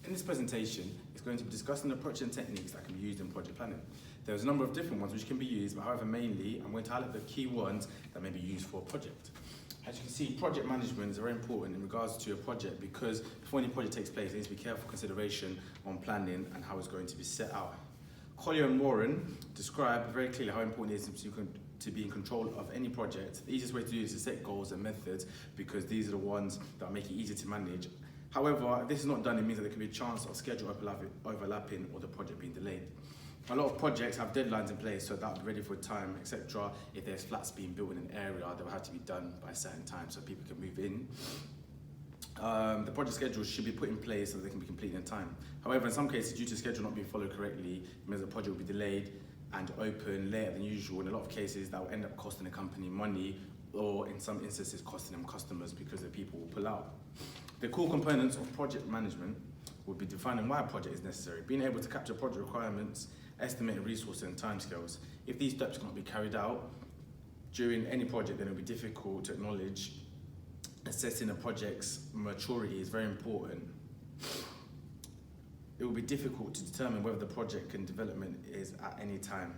In this presentation, it's going to be discussing the approach and techniques that can be used in project planning. There's a number of different ones which can be used, but however mainly, I'm going to highlight the key ones that may be used for a project. As you can see, project management is very important in regards to a project because before any project takes place, there needs to be careful consideration on planning and how it's going to be set out. Collier and Warren describe very clearly how important it is to be in control of any project. The easiest way to do this is to set goals and methods because these are the ones that make it easier to manage. However, if this is not done, it means that there could be a chance of schedule overlapping or the project being delayed. A lot of projects have deadlines in place, so that will be ready for time, etc. If there's flats being built in an area, they will have to be done by a certain time so people can move in. The project schedule should be put in place so they can be completed in time. However, in some cases, due to schedule not being followed correctly, it means the project will be delayed and open later than usual. In a lot of cases, that will end up costing the company money, or in some instances, costing them customers because the people will pull out. The core components of project management would be defining why a project is necessary, being able to capture project requirements, estimating resources and timescales. If these steps cannot be carried out during any project, then it will be difficult to acknowledge. Assessing a project's maturity is very important. It will be difficult to determine whether the project development is at any time.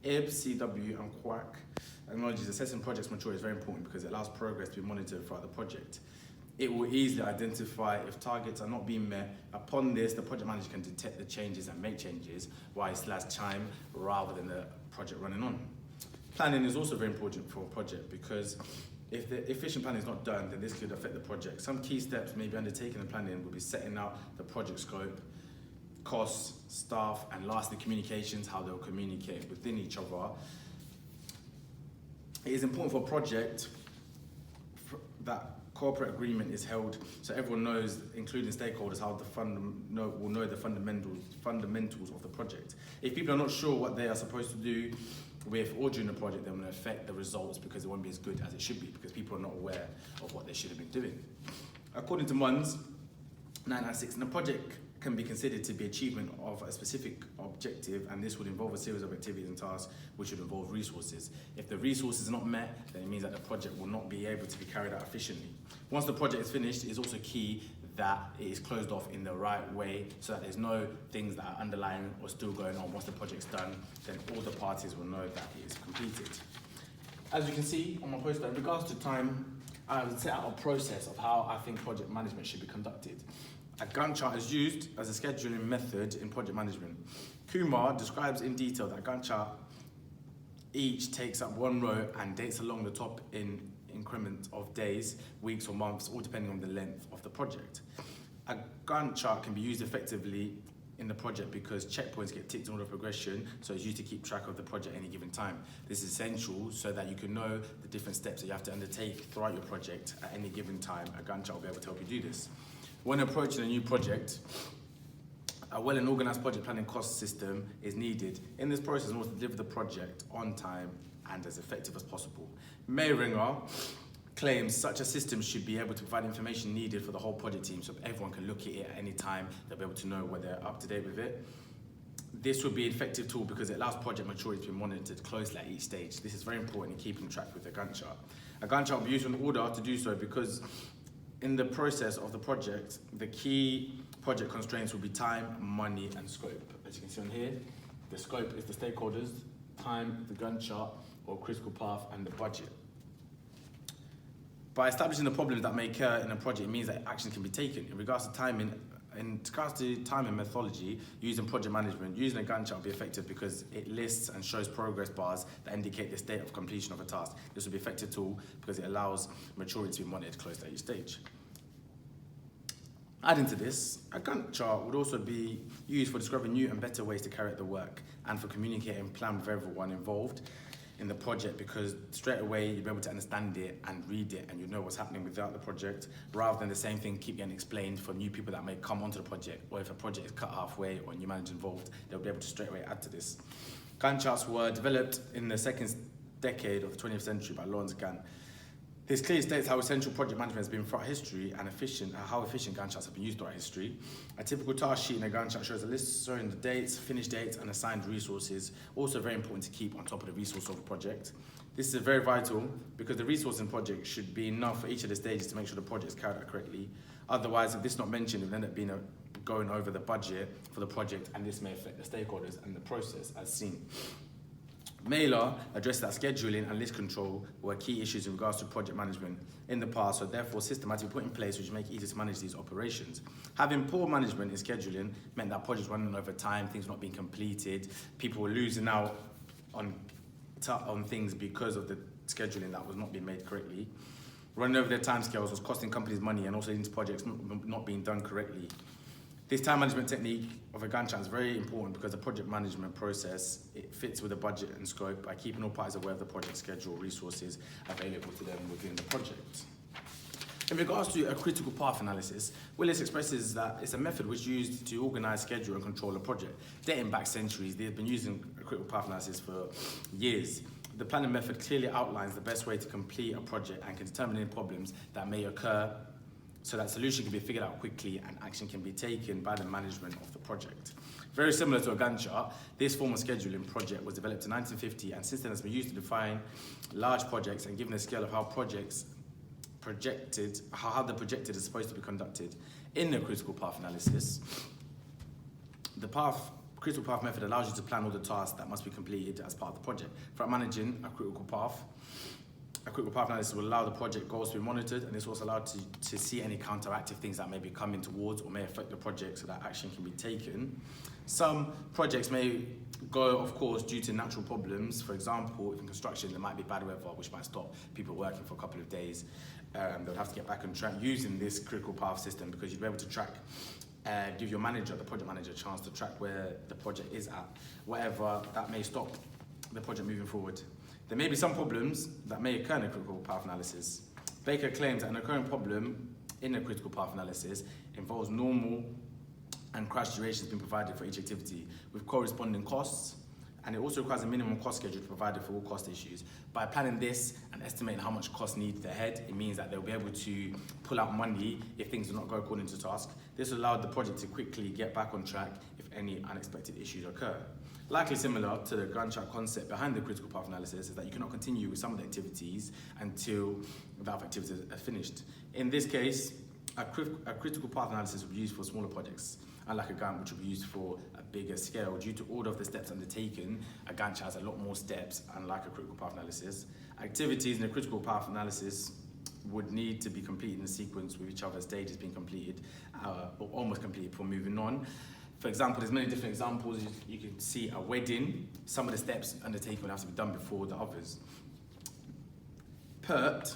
IB, CW and QUAC acknowledges assessing project's maturity is very important because it allows progress to be monitored throughout the project. It will easily identify if targets are not being met. Upon this, the project manager can detect the changes and make changes while it still has time rather than the project running on. Planning is also very important for a project because if the efficient planning is not done, then this could affect the project. Some key steps may be undertaken in planning will be setting out the project scope, costs, staff, and lastly, communications, how they'll communicate within each other. It is important for a project that corporate agreement is held so everyone knows, including stakeholders, how will know the fundamentals of the project. If people are not sure what they are supposed to do with or during the project, then it will affect the results because it won't be as good as it should be because people are not aware of what they should have been doing. According to MUNS 996, the project can be considered to be achievement of a specific objective, and this would involve a series of activities and tasks which would involve resources. If the resources are not met, then it means that the project will not be able to be carried out efficiently. Once the project is finished, it is also key that it is closed off in the right way so that there's no things that are underlying or still going on. Once the project's done, then all the parties will know that it is completed. As you can see on my poster, in regards to time, I would set out a process of how I think project management should be conducted. A Gantt chart is used as a scheduling method in project management. Kumar describes in detail that Gantt chart each takes up one row and dates along the top in increment of days, weeks or months, all depending on the length of the project. A Gantt chart can be used effectively in the project because checkpoints get ticked in order of progression, so it's used to keep track of the project at any given time. This is essential so that you can know the different steps that you have to undertake throughout your project at any given time. A Gantt chart will be able to help you do this. When approaching a new project, a well and organised project planning cost system is needed. In this process, in order to deliver the project on time and as effective as possible. Mayringer claims such a system should be able to provide information needed for the whole project team so everyone can look at it at any time, they'll be able to know whether they're up to date with it. This would be an effective tool because it allows project maturity to be monitored closely at each stage. This is very important in keeping track with the Gantt chart. A Gantt chart will be used in order to do so because in the process of the project, the key project constraints will be time, money, and scope. As you can see on here, the scope is the stakeholders, time, the Gantt chart, or critical path, and the budget. By establishing the problems that may occur in a project, it means that action can be taken. In regards to timing methodology used in project management, using a Gantt chart will be effective because it lists and shows progress bars that indicate the state of completion of a task. This will be an effective tool because it allows maturity to be monitored close at each stage. Adding to this, a Gantt chart would also be used for describing new and better ways to carry out the work and for communicating and plan with everyone involved in the project because straight away you'll be able to understand it and read it and you know what's happening without the project rather than the same thing keep getting explained for new people that may come onto the project, or if a project is cut halfway or new manager involved, they'll be able to straight away add to this. Gantt charts were developed in the second decade of the 20th century by Lawrence Gantt. This clearly states how essential project management has been throughout history and how efficient Gantt charts have been used throughout history. A typical task sheet in a Gantt chart shows a list showing the dates, finish dates, and assigned resources. Also very important to keep on top of the resource of a project. This is very vital because the resource in project should be enough for each of the stages to make sure the project is carried out correctly. Otherwise, if this is not mentioned, it will end up being a going over the budget for the project, and this may affect the stakeholders and the process as seen. Mailer addressed that scheduling and list control were key issues in regards to project management in the past, so therefore systematically put in place which make it easier to manage these operations. Having poor management in scheduling meant that projects running over time, things not being completed, people were losing out on things because of the scheduling that was not being made correctly. Running over their timescales was costing companies money and also leading to projects not being done correctly. This time management technique of a Gantt chart is very important because the project management process, it fits with the budget and scope by keeping all parties aware of the project schedule, resources available to them within the project. In regards to a critical path analysis, Willis expresses that it's a method which is used to organise, schedule and control a project. Dating back centuries, they've been using a critical path analysis for years. The planning method clearly outlines the best way to complete a project and can determine any problems that may occur so that solution can be figured out quickly and action can be taken by the management of the project. Very similar to a Gantt chart, this form of scheduling project was developed in 1950 and since then has been used to define large projects and given a scale of how the projected is supposed to be conducted. In the critical path analysis, the critical path method allows you to plan all the tasks that must be completed as part of the project. For managing a critical path analysis will allow the project goals to be monitored, and it's also allowed to see any counteractive things that may be coming towards or may affect the project so that action can be taken. Some projects may go, of course, due to natural problems. For example, if in construction there might be bad weather which might stop people working for a couple of days. They'll have to get back on track using this critical path system because you'd be able to track, give your manager, the project manager, a chance to track where the project is at, whatever that may stop the project moving forward. There may be some problems that may occur in a critical path analysis. Baker claims that an occurring problem in a critical path analysis involves normal and crash durations being provided for each activity with corresponding costs, and it also requires a minimum cost schedule provided for all cost issues. By planning this and estimating how much cost needs ahead, it means that they'll be able to pull out money if things do not go according to task. This allowed the project to quickly get back on track if any unexpected issues occur. Likely similar to the Gantt chart concept behind the critical path analysis is that you cannot continue with some of the activities until the other activities are finished. In this case, a critical path analysis will be used for smaller projects, unlike a Gantt which will be used for a bigger scale. Due to order of the steps undertaken, a Gantt chart has a lot more steps, unlike a critical path analysis. Activities in a critical path analysis would need to be completed in a sequence with each other's stages being completed or almost completed before moving on. For example, there's many different examples. You can see a wedding. Some of the steps undertaken will have to be done before the others. PERT,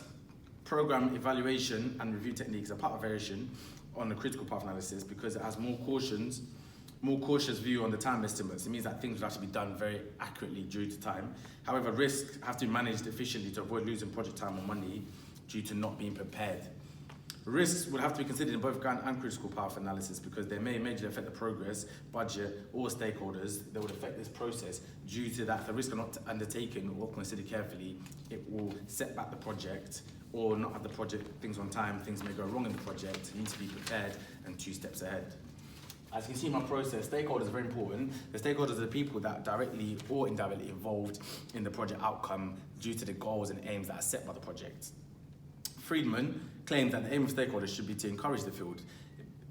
Program Evaluation and Review Techniques, are part of variation on the critical path analysis because it has more cautious view on the time estimates. It means that things will have to be done very accurately due to time. However, risks have to be managed efficiently to avoid losing project time or money due to not being prepared. Risks will have to be considered in both Gantt and critical path analysis because they may majorly affect the progress, budget, or stakeholders that would affect this process. Due to that, if the risks are not undertaken or considered carefully, it will set back the project or not have the project things on time. Things may go wrong in the project. You need to be prepared and 2 steps ahead. As you can see in my process, stakeholders are very important. The stakeholders are the people that are directly or indirectly involved in the project outcome due to the goals and aims that are set by the project. Friedman claims that the aim of stakeholders should be to encourage the field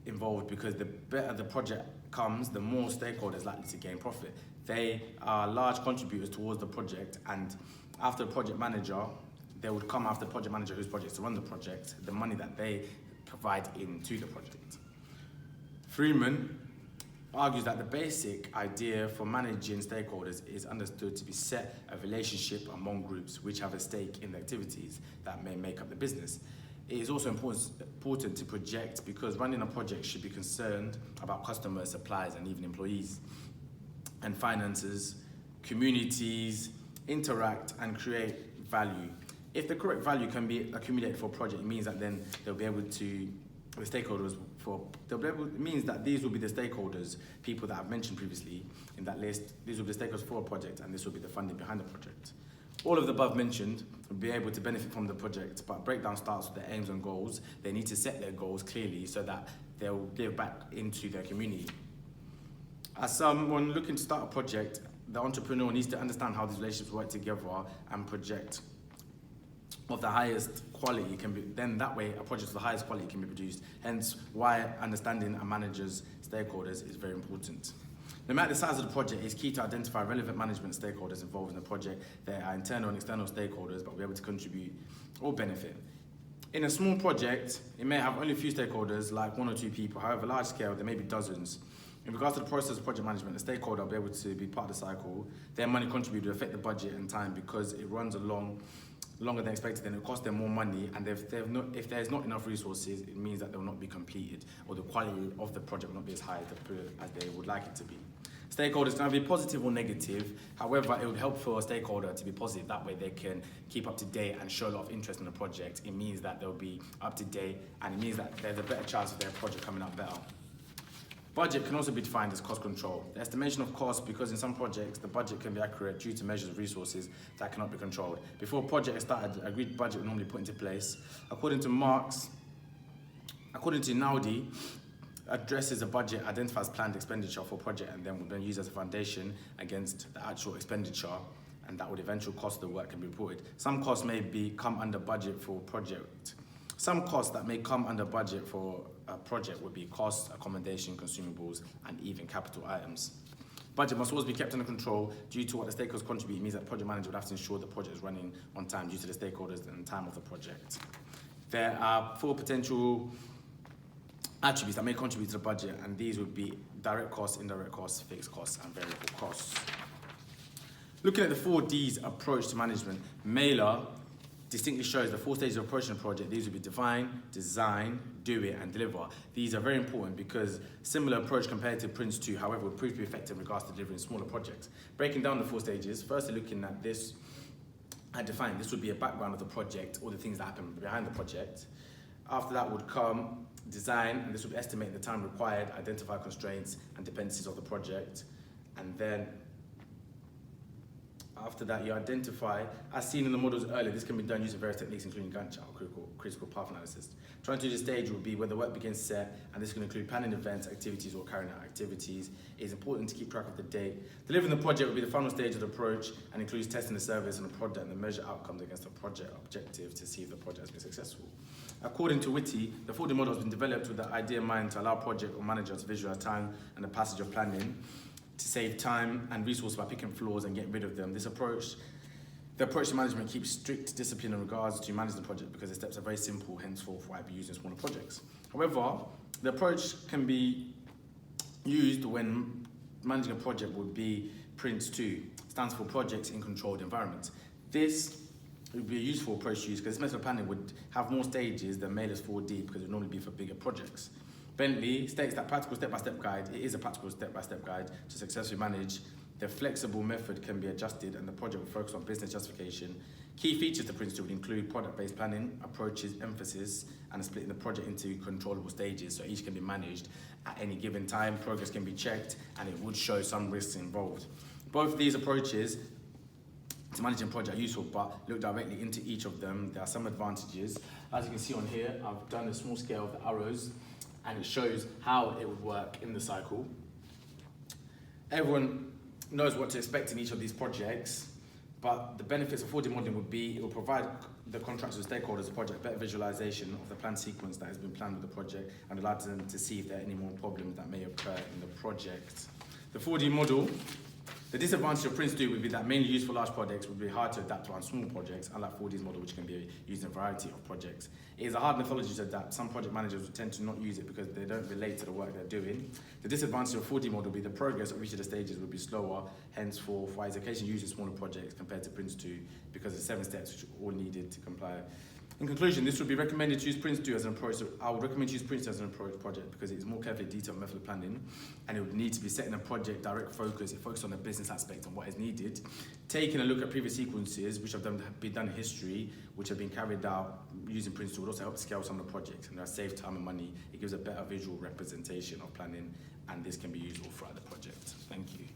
involved because the better the project comes, the more stakeholders likely to gain profit. They are large contributors towards the project, and after the project manager, they would come after the project manager whose project is to run the project, the money that they provide into the project. Friedman argues that the basic idea for managing stakeholders is understood to be set a relationship among groups which have a stake in the activities that may make up the business. It is also important to project because running a project should be concerned about customers, suppliers, and even employees. And finances, communities, interact and create value. If the correct value can be accumulated for a project, it means that then they'll be able to, the stakeholders it means that these will be the stakeholders, people that I've mentioned previously in that list. These will be the stakeholders for a project, and this will be the funding behind the project. All of the above mentioned will be able to benefit from the project, but breakdown starts with their aims and goals. They need to set their goals clearly so that they'll give back into their community. As someone looking to start a project, the entrepreneur needs to understand how these relationships work together and project of the highest quality can be, then that way a project of the highest quality can be produced. Hence why understanding a manager's stakeholders is very important. No matter the size of the project, it's key to identify relevant management stakeholders involved in the project. There are internal and external stakeholders, but we're able to contribute or benefit. In a small project, it may have only a few stakeholders, like 1 or 2 people. However, large scale, there may be dozens. In regards to the process of project management, the stakeholder will be able to be part of the cycle. Their money contributed to affect the budget and time because it runs longer than expected, then it will cost them more money, and if there's not enough resources, it means that they will not be completed, or the quality of the project will not be as high as they would like it to be. Stakeholders can be positive or negative. However, it would help for a stakeholder to be positive. That way they can keep up to date and show a lot of interest in the project. It means that they'll be up to date, and it means that there's a better chance of their project coming out better. Budget can also be defined as cost control. The estimation of cost, because in some projects, the budget can be accurate due to measures of resources that cannot be controlled. Before a project is started, an agreed budget will normally put into place. According to Naudi, addresses a budget, identifies planned expenditure for a project, and then will then use as a foundation against the actual expenditure, and that would eventually cost the work can be reported. Some costs may come under budget for a project. Some costs that may come under budget for a project would be costs, accommodation, consumables, and even capital items. Budget must always be kept under control due to what the stakeholders contribute. It means that the project manager would have to ensure the project is running on time due to the stakeholders and time of the project. There are 4 potential attributes that may contribute to the budget, and these would be direct costs, indirect costs, fixed costs, and variable costs. Looking at the 4 Ds approach to management, Mailer distinctly shows the 4 stages of approaching a project. These would be define, design, do it, and deliver. These are very important because similar approach compared to Prince 2, however, would prove to be effective in regards to delivering smaller projects. Breaking down the 4 stages, firstly looking at this, I define this would be a background of the project, all the things that happen behind the project. After that would come design, and this would estimate the time required, identify constraints and dependencies of the project, and then after that, you identify, as seen in the models earlier, this can be done using various techniques, including Gantt chart or critical path analysis. Trying to do the stage would be when the work begins set, and this can include planning events, activities, or carrying out activities. It is important to keep track of the date. Delivering the project would be the final stage of the approach and includes testing the service and the product and the measure outcomes against the project objective to see if the project has been successful. According to Whitty, the 4D model has been developed with the idea in mind to allow project or manager to visualize time and the passage of planning, to save time and resources by picking flaws and getting rid of them. The approach to management keeps strict discipline in regards to managing the project because the steps are very simple, henceforth why be used in smaller projects. However, the approach can be used when managing a project would be Prince 2, stands for Projects in Controlled Environments. This would be a useful approach to use because this method of planning would have more stages than Mailer's 4D because it would normally be for bigger projects. Bentley states that practical step-by-step guide, it is a practical step-by-step guide to successfully manage. The flexible method can be adjusted and the project will focus on business justification. Key features to Prince 2 would include product-based planning, approaches, emphasis, and splitting the project into controllable stages so each can be managed at any given time, progress can be checked, and it would show some risks involved. Both of these approaches to managing a project are useful, but look directly into each of them. There are some advantages. As you can see on here, I've done a small scale of the arrows, and it shows how it would work in the cycle. Everyone knows what to expect in each of these projects, but the benefits of 4D modeling would be it will provide the contractors and stakeholders of the project better visualization of the planned sequence that has been planned with the project and allow them to see if there are any more problems that may occur in the project. The 4D model, the disadvantage of Prince 2 would be that mainly used for large projects would be hard to adapt to on small projects, unlike 4D's model, which can be used in a variety of projects. It is a hard methodology to adapt. Some project managers would tend to not use it because they don't relate to the work they're doing. The disadvantage of 4D model would be the progress of each of the stages would be slower, henceforth why it's occasionally used in smaller projects compared to Prince 2 because the 7 steps which are all needed to comply. In conclusion, this would be recommended to use Prince 2 as an approach. So I would recommend to use Prince 2 as an approach project because it's more carefully detailed method of planning and it would need to be set in a project direct focus. It focuses on the business aspect and what is needed. Taking a look at previous sequences which have been done in history, which have been carried out using Prince 2 would also help scale some of the projects and that save time and money. It gives a better visual representation of planning and this can be useful throughout the project. Thank you.